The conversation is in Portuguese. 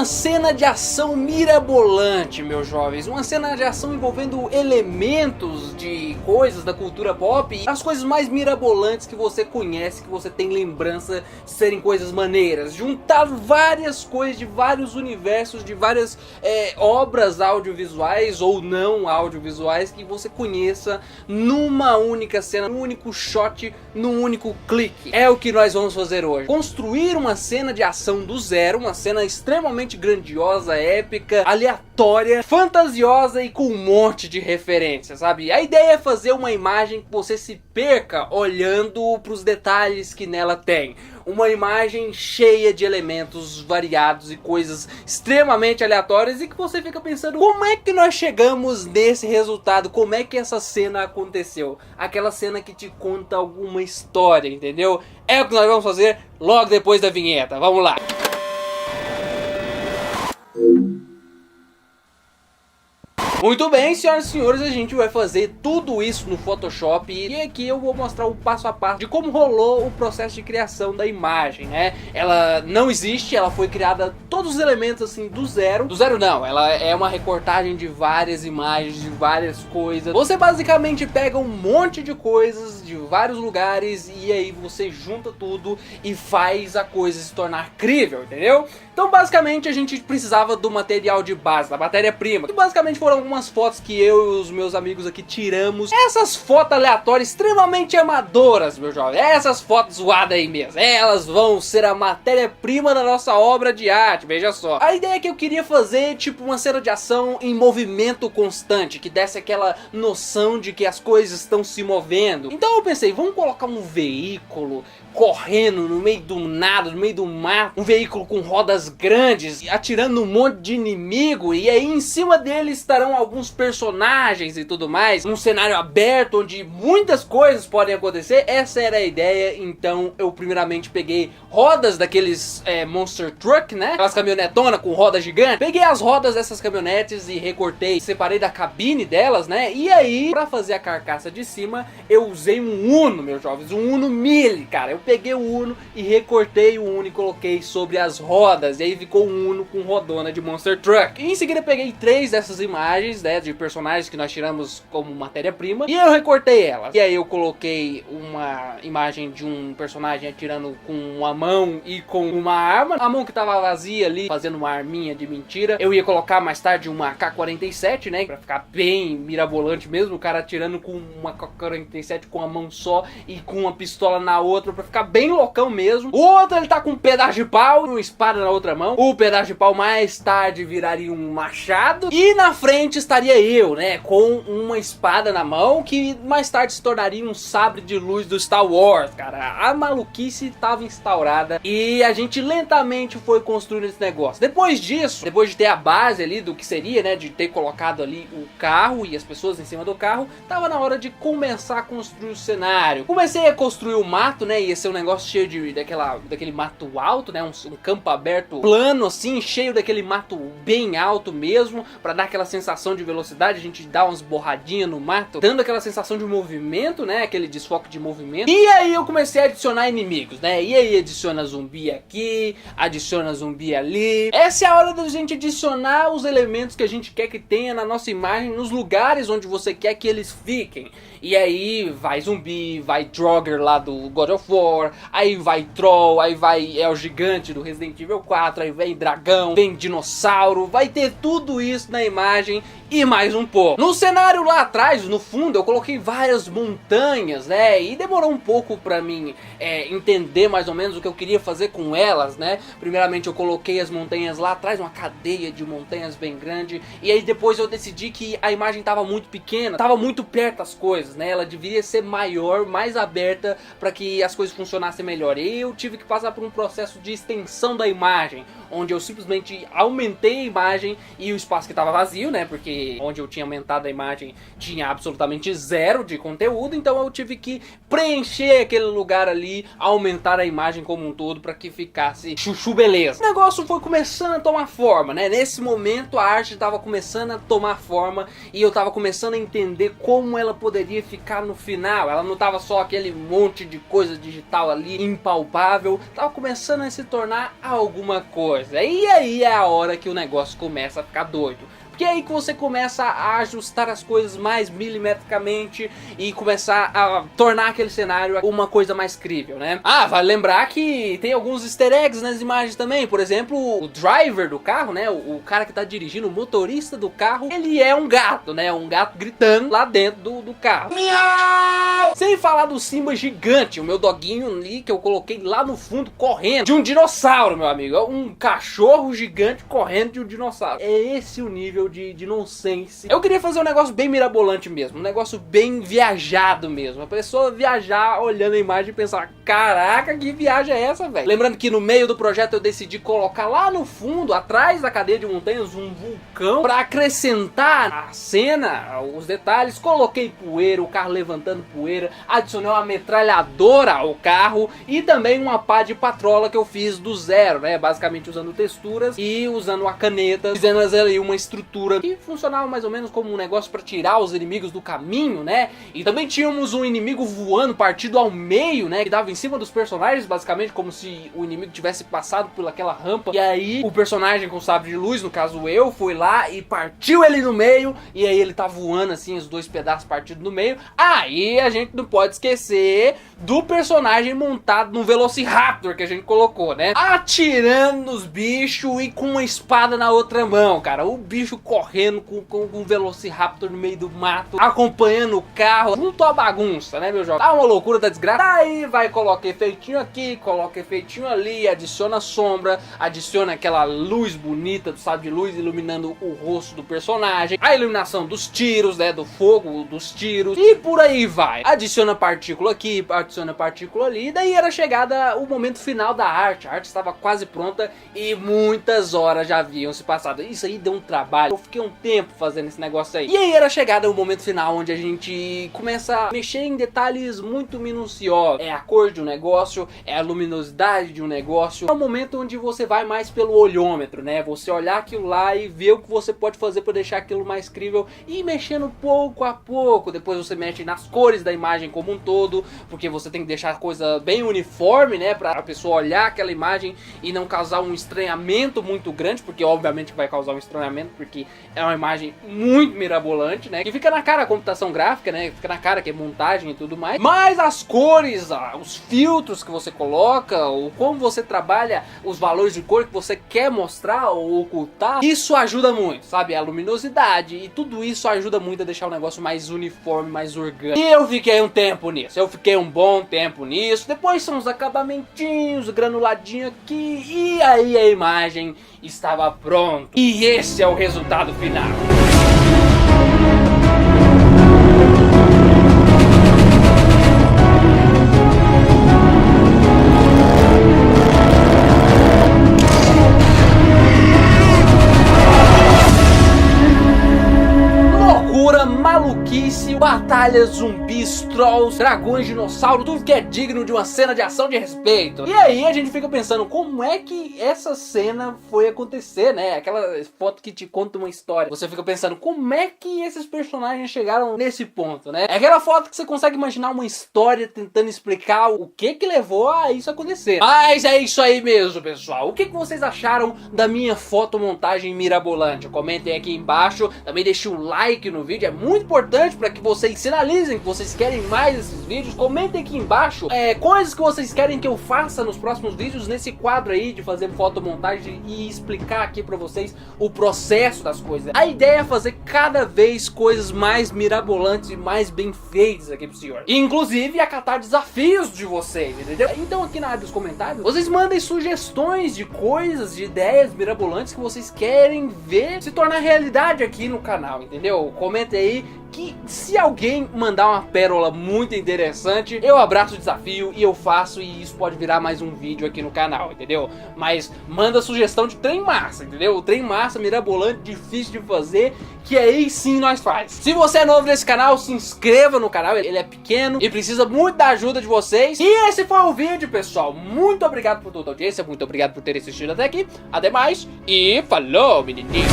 uma cena de ação mirabolante, meus jovens. Uma cena de ação envolvendo elementos de coisas da cultura pop, as coisas mais mirabolantes que você conhece, que você tem lembrança de serem coisas maneiras. Juntar várias coisas de vários universos, de várias obras audiovisuais ou não audiovisuais que você conheça numa única cena, num único shot, num único clique. É o que nós vamos fazer hoje. Construir uma cena de ação do zero, uma cena extremamente grandiosa, épica, aleatória, fantasiosa e com um monte de referências, sabe? A ideia é fazer uma imagem que você se perca olhando para os detalhes que nela tem. Uma imagem cheia de elementos variados e coisas extremamente aleatórias e que você fica pensando, como é que nós chegamos nesse resultado? Como é que essa cena aconteceu? Aquela cena que te conta alguma história, entendeu? É o que nós vamos fazer logo depois da vinheta. Vamos lá! Muito bem, senhoras e senhores, a gente vai fazer tudo isso no Photoshop e aqui eu vou mostrar o passo a passo de como rolou o processo de criação da imagem, né? Ela não existe, ela foi criada, todos os elementos assim do zero não, ela é uma recortagem de várias imagens, de várias coisas. Você basicamente pega um monte de coisas de vários lugares e aí você junta tudo e faz a coisa se tornar crível, entendeu? Então basicamente a gente precisava do material de base, da matéria-prima, que basicamente foram algumas fotos que eu e os meus amigos aqui tiramos. Essas fotos aleatórias extremamente amadoras, meu jovem, essas fotos zoadas aí mesmo, elas vão ser a matéria-prima da nossa obra de arte, veja só. A ideia é que eu queria fazer tipo uma cena de ação em movimento constante, que desse aquela noção de que as coisas estão se movendo. Então eu pensei, vamos colocar um veículo correndo no meio do nada, no meio do mato, um veículo com rodas grandes, atirando um monte de inimigo, e aí em cima dele estarão alguns personagens e tudo mais, um cenário aberto onde muitas coisas podem acontecer. Essa era a ideia. Então eu primeiramente peguei rodas daqueles Monster Truck, né, aquelas caminhonetonas com roda gigante, peguei as rodas dessas caminhonetes e recortei, separei da cabine delas, né, e aí pra fazer a carcaça de cima eu usei um Uno, meus jovens, um Uno Mille, cara. Eu peguei o Uno e recortei o Uno e coloquei sobre as rodas, e aí ficou um Uno com rodona de Monster Truck. E em seguida peguei 3 dessas imagens, né, de personagens que nós tiramos como matéria-prima, e eu recortei elas. E aí eu coloquei uma imagem de um personagem atirando com uma mão e com uma arma, a mão que tava vazia ali, fazendo uma arminha de mentira. Eu ia colocar mais tarde uma AK-47, né, pra ficar bem mirabolante mesmo, o cara atirando com uma AK-47 com a mão só e com uma pistola na outra, pra ficar bem loucão mesmo. O outro, ele tá com um pedaço de pau e uma espada na outra mão. O pedaço de pau mais tarde viraria um machado, e na frente estaria eu, né, com uma espada na mão, que mais tarde se tornaria um sabre de luz do Star Wars, cara. A maluquice estava instaurada e a gente lentamente foi construindo esse negócio. Depois disso, depois de ter a base ali do que seria, né, de ter colocado ali o carro e as pessoas em cima do carro, tava na hora de começar a construir o cenário. Comecei a construir o mato, né, ia ser um negócio cheio daquele mato alto, né, um campo aberto plano assim, cheio daquele mato bem alto mesmo, pra dar aquela sensação de velocidade. A gente dá umas borradinhas no mato, dando aquela sensação de movimento, né, aquele desfoque de movimento. E aí eu comecei a adicionar inimigos, né, e aí adiciona zumbi aqui, adiciona zumbi ali. Essa é a hora da gente adicionar os elementos que a gente quer que tenha na nossa imagem, nos lugares onde você quer que eles fiquem. E aí vai zumbi, vai Draugr lá do God of War, aí vai Troll, aí vai o gigante do Resident Evil 4, aí vem dragão, vem dinossauro, vai ter tudo isso na imagem e mais um pouco. No cenário lá atrás, no fundo, eu coloquei várias montanhas, né, e demorou um pouco pra mim entender mais ou menos o que eu queria fazer com elas, né. Primeiramente eu coloquei as montanhas lá atrás, uma cadeia de montanhas bem grande, e aí depois eu decidi que a imagem tava muito pequena, tava muito perto das coisas, né, ela deveria ser maior, mais aberta, para que as coisas funcionassem melhor. E eu tive que passar por um processo de extensão da imagem, onde eu simplesmente aumentei a imagem e o espaço que estava vazio, né, porque onde eu tinha aumentado a imagem tinha absolutamente zero de conteúdo, então eu tive que preencher aquele lugar ali, aumentar a imagem como um todo para que ficasse chuchu beleza. O negócio foi começando a tomar forma, né, nesse momento a arte estava começando a tomar forma e eu estava começando a entender como ela poderia ficar no final. Ela não estava só aquele monte de coisa digital ali impalpável, estava começando a se tornar alguma mesma coisa. E aí é a hora que o negócio começa a ficar doido. Porque é aí que você começa a ajustar as coisas mais milimetricamente e começar a tornar aquele cenário uma coisa mais crível, né? Ah, vale lembrar que tem alguns easter eggs nas imagens também. Por exemplo, o driver do carro, né? O cara que tá dirigindo, o motorista do carro, ele é um gato, né? Um gato gritando lá dentro do carro. Miau! Sem falar do Simba gigante, o meu doguinho ali que eu coloquei lá no fundo correndo de um dinossauro, meu amigo. É um cachorro gigante correndo de um dinossauro. É esse o nível de nonsense. Eu queria fazer um negócio bem mirabolante mesmo, um negócio bem viajado mesmo. A pessoa viajar olhando a imagem e pensar, caraca, que viagem é essa, velho? Lembrando que no meio do projeto eu decidi colocar lá no fundo, atrás da cadeia de montanhas, um vulcão para acrescentar a cena, os detalhes. Coloquei poeira, o carro levantando poeira, adicionei uma metralhadora ao carro e também uma pá de patrola que eu fiz do zero, né? Basicamente usando texturas e usando a caneta, fazendo ali uma estrutura que funcionava mais ou menos como um negócio para tirar os inimigos do caminho, né? E também tínhamos um inimigo voando partido ao meio, né? Que dava em cima dos personagens, basicamente como se o inimigo tivesse passado por aquela rampa. E aí o personagem com sabre de luz, no caso eu, foi lá e partiu ele no meio. E aí ele tá voando assim, os dois pedaços partidos no meio. Aí a gente não pode esquecer do personagem montado no Velociraptor que a gente colocou, né? Atirando nos bichos e com uma espada na outra mão, cara. O bicho correndo com um Velociraptor no meio do mato, acompanhando o carro, junto à bagunça, né, meu jovem? Tá uma loucura da desgraça. Aí vai, coloca efeitinho aqui, coloca efeitinho ali, adiciona sombra, adiciona aquela luz bonita do sabre de luz iluminando o rosto do personagem, a iluminação dos tiros, né, do fogo dos tiros, e por aí vai. Adiciona partícula aqui, adiciona partícula ali, e daí era chegada o momento final da arte. A arte estava quase pronta e muitas horas já haviam se passado. Isso aí deu um trabalho. Eu fiquei um tempo fazendo esse negócio aí. E aí era chegada o momento final onde a gente começa a mexer em detalhes muito minuciosos. É a cor de um negócio, é a luminosidade de um negócio. É o momento onde você vai mais pelo olhômetro, né? Você olhar aquilo lá e ver o que você pode fazer para deixar aquilo mais crível e ir mexendo pouco a pouco. Depois você mexe nas cores da imagem como um todo, porque você tem que deixar a coisa bem uniforme, né? Para a pessoa olhar aquela imagem e não causar um estranhamento muito grande, porque obviamente vai causar um estranhamento, porque é uma imagem muito mirabolante, né? Que fica na cara a computação gráfica, né? Fica na cara que é montagem e tudo mais. Mas as cores, os filtros que você coloca, ou como você trabalha os valores de cor que você quer mostrar ou ocultar, isso ajuda muito, sabe? A luminosidade e tudo isso ajuda muito a deixar o negócio mais uniforme, mais orgânico. E eu fiquei um tempo nisso. Eu fiquei um bom tempo nisso. Depois são os acabamentinhos, o granuladinho aqui. E aí a imagem estava pronta. E esse é o resultado final. Maluquice, batalhas, zumbis, trolls, dragões, dinossauros, tudo que é digno de uma cena de ação de respeito. E aí a gente fica pensando, como é que essa cena foi acontecer, né? Aquela foto que te conta uma história. Você fica pensando, como é que esses personagens chegaram nesse ponto, né? É aquela foto que você consegue imaginar uma história tentando explicar o que levou a isso acontecer. Mas é isso aí mesmo, pessoal. O que vocês acharam da minha fotomontagem mirabolante? Comentem aqui embaixo. Também deixe um like no vídeo. É muito importante para que vocês sinalizem que vocês querem mais esses vídeos. Comentem aqui embaixo coisas que vocês querem que eu faça nos próximos vídeos, nesse quadro aí de fazer fotomontagem e explicar aqui para vocês o processo das coisas. A ideia é fazer cada vez coisas mais mirabolantes e mais bem feitas aqui pro senhor. E, inclusive acatar desafios de vocês, entendeu? Então aqui na área dos comentários, vocês mandem sugestões de coisas, de ideias mirabolantes que vocês querem ver se tornar realidade aqui no canal, entendeu? Comenta aí que se alguém mandar uma pérola muito interessante, eu abraço o desafio e eu faço, e isso pode virar mais um vídeo aqui no canal, entendeu? Mas manda sugestão de trem massa, entendeu? O trem massa, mirabolante, difícil de fazer, que aí sim nós faz. Se você é novo nesse canal, se inscreva no canal, ele é pequeno e precisa muito da ajuda de vocês. E esse foi o vídeo, pessoal. Muito obrigado por toda a audiência, muito obrigado por ter assistido até aqui. Até mais e falou, menininho!